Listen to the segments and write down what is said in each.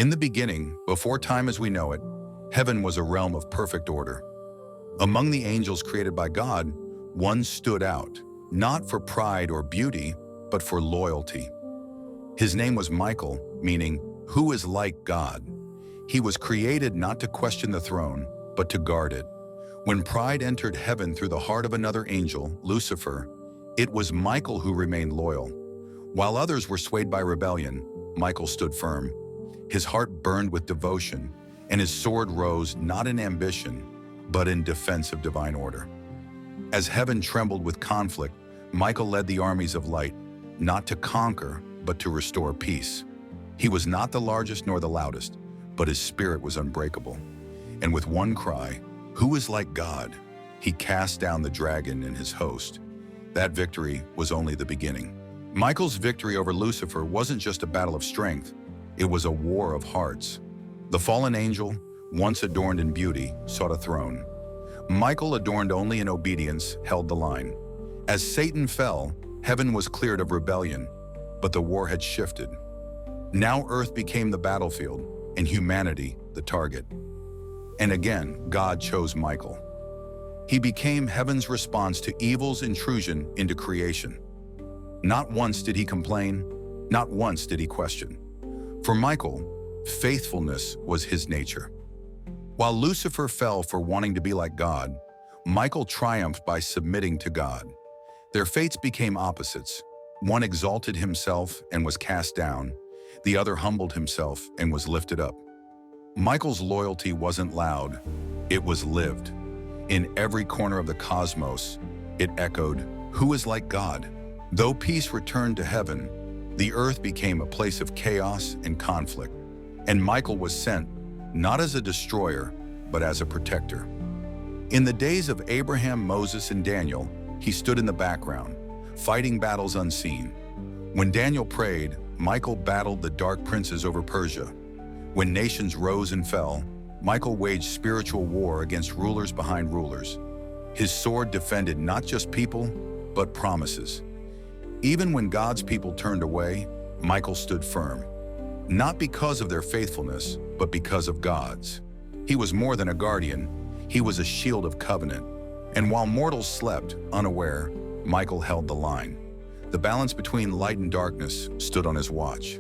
In the beginning, before time as we know it, heaven was a realm of perfect order. Among the angels created by God, one stood out, not for pride or beauty, but for loyalty. His name was Michael, meaning, "Who is like God?" He was created not to question the throne, but to guard it. When pride entered heaven through the heart of another angel, Lucifer, it was Michael who remained loyal. While others were swayed by rebellion, Michael stood firm. His heart burned with devotion, and his sword rose not in ambition, but in defense of divine order. As heaven trembled with conflict, Michael led the armies of light, not to conquer, but to restore peace. He was not the largest nor the loudest, but his spirit was unbreakable. And with one cry, "Who is like God?" he cast down the dragon and his host. That victory was only the beginning. Michael's victory over Lucifer wasn't just a battle of strength, it was a war of hearts. The fallen angel, once adorned in beauty, sought a throne. Michael, adorned only in obedience, held the line. As Satan fell, heaven was cleared of rebellion, but the war had shifted. Now earth became the battlefield, and humanity the target. And again, God chose Michael. He became heaven's response to evil's intrusion into creation. Not once did he complain, not once did he question. For Michael, faithfulness was his nature. While Lucifer fell for wanting to be like God, Michael triumphed by submitting to God. Their fates became opposites. One exalted himself and was cast down. The other humbled himself and was lifted up. Michael's loyalty wasn't loud, it was lived. In every corner of the cosmos, it echoed, "Who is like God?" Though peace returned to heaven, the earth became a place of chaos and conflict. And Michael was sent, not as a destroyer, but as a protector. In the days of Abraham, Moses, and Daniel, he stood in the background, fighting battles unseen. When Daniel prayed, Michael battled the dark princes over Persia. When nations rose and fell, Michael waged spiritual war against rulers behind rulers. His sword defended not just people, but promises. Even when God's people turned away, Michael stood firm. Not because of their faithfulness, but because of God's. He was more than a guardian, he was a shield of covenant. And while mortals slept, unaware, Michael held the line. The balance between light and darkness stood on his watch.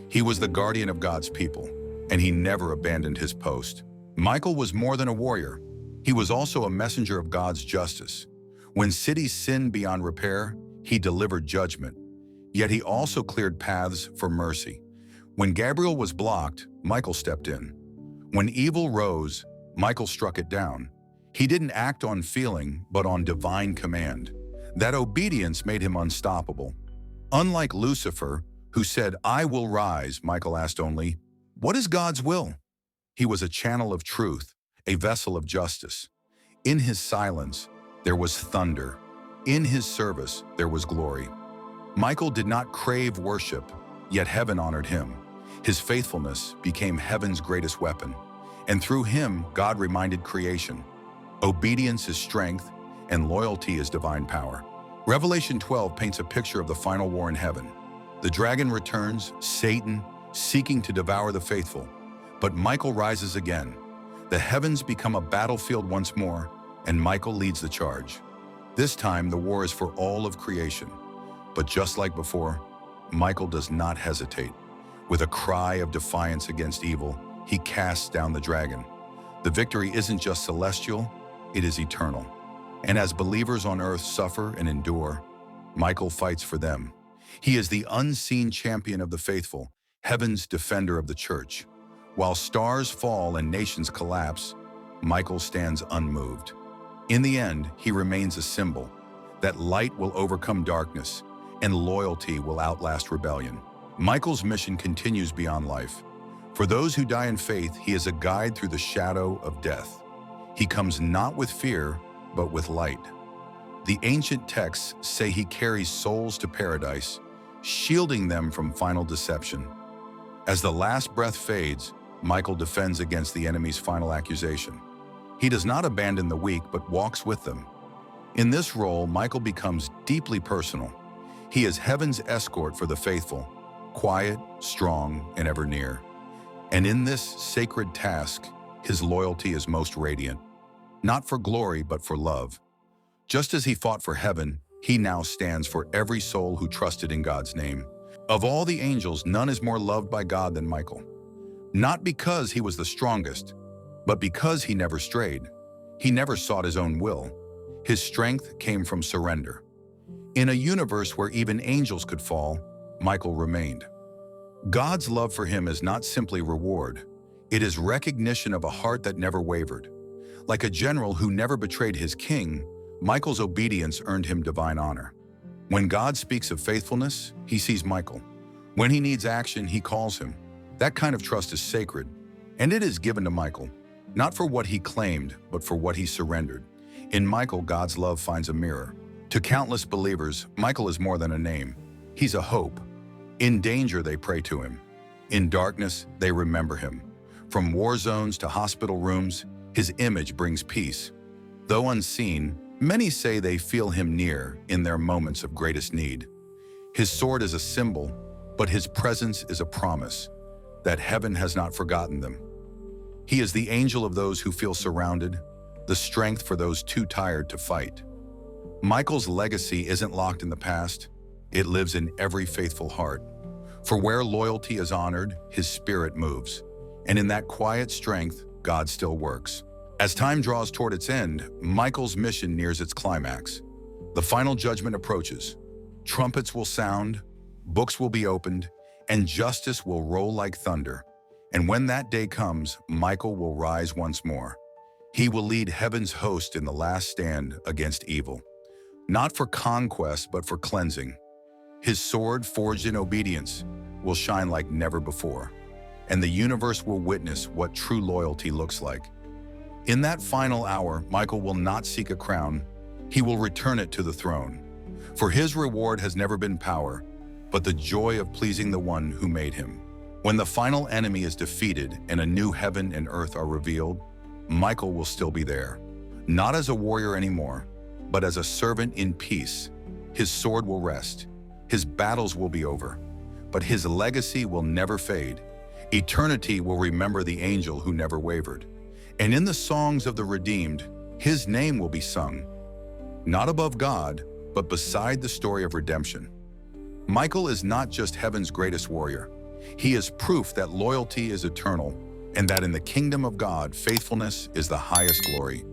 He was the guardian of God's people, and he never abandoned his post. Michael was more than a warrior. He was also a messenger of God's justice. When cities sinned beyond repair, he delivered judgment. Yet he also cleared paths for mercy. When Gabriel was blocked, Michael stepped in. When evil rose, Michael struck it down. He didn't act on feeling, but on divine command. That obedience made him unstoppable. Unlike Lucifer, who said, "I will rise," Michael asked only, "What is God's will?" He was a channel of truth, a vessel of justice. In his silence, there was thunder. In his service, there was glory. Michael did not crave worship, yet heaven honored him. His faithfulness became heaven's greatest weapon. And through him, God reminded creation, obedience is strength, and loyalty is divine power. Revelation 12 paints a picture of the final war in heaven. The dragon returns, Satan, seeking to devour the faithful. But Michael rises again. The heavens become a battlefield once more, and Michael leads the charge. This time, the war is for all of creation. But just like before, Michael does not hesitate. With a cry of defiance against evil, he casts down the dragon. The victory isn't just celestial, it is eternal. And as believers on earth suffer and endure, Michael fights for them. He is the unseen champion of the faithful, heaven's defender of the church. While stars fall and nations collapse, Michael stands unmoved. In the end, he remains a symbol that light will overcome darkness and loyalty will outlast rebellion. Michael's mission continues beyond life. For those who die in faith, he is a guide through the shadow of death. He comes not with fear, but with light. The ancient texts say he carries souls to paradise, shielding them from final deception. As the last breath fades, Michael defends against the enemy's final accusation. He does not abandon the weak, but walks with them. In this role, Michael becomes deeply personal. He is heaven's escort for the faithful, quiet, strong, and ever near. And in this sacred task, his loyalty is most radiant, not for glory, but for love. Just as he fought for heaven, he now stands for every soul who trusted in God's name. Of all the angels, none is more loved by God than Michael. Not because he was the strongest, but because he never strayed. He never sought his own will. His strength came from surrender. In a universe where even angels could fall, Michael remained. God's love for him is not simply reward. It is recognition of a heart that never wavered. Like a general who never betrayed his king, Michael's obedience earned him divine honor. When God speaks of faithfulness, he sees Michael. When he needs action, he calls him. That kind of trust is sacred, and it is given to Michael, not for what he claimed, but for what he surrendered. In Michael, God's love finds a mirror. To countless believers, Michael is more than a name. He's a hope. In danger, they pray to him. In darkness, they remember him. From war zones to hospital rooms, his image brings peace. Though unseen, many say they feel him near in their moments of greatest need. His sword is a symbol, but his presence is a promise that heaven has not forgotten them. He is the angel of those who feel surrounded, the strength for those too tired to fight. Michael's legacy isn't locked in the past. It lives in every faithful heart. For where loyalty is honored, his spirit moves. And in that quiet strength, God still works. As time draws toward its end, Michael's mission nears its climax. The final judgment approaches. Trumpets will sound, books will be opened, and justice will roll like thunder. And when that day comes, Michael will rise once more. He will lead heaven's host in the last stand against evil. Not for conquest, but for cleansing. His sword, forged in obedience, will shine like never before. And the universe will witness what true loyalty looks like. In that final hour, Michael will not seek a crown. He will return it to the throne. For his reward has never been power, but the joy of pleasing the one who made him. When the final enemy is defeated and a new heaven and earth are revealed, Michael will still be there. Not as a warrior anymore, but as a servant in peace. His sword will rest. His battles will be over, but his legacy will never fade. Eternity will remember the angel who never wavered. And in the songs of the redeemed, his name will be sung, not above God, but beside the story of redemption. Michael is not just heaven's greatest warrior. He is proof that loyalty is eternal and that in the kingdom of God, faithfulness is the highest glory.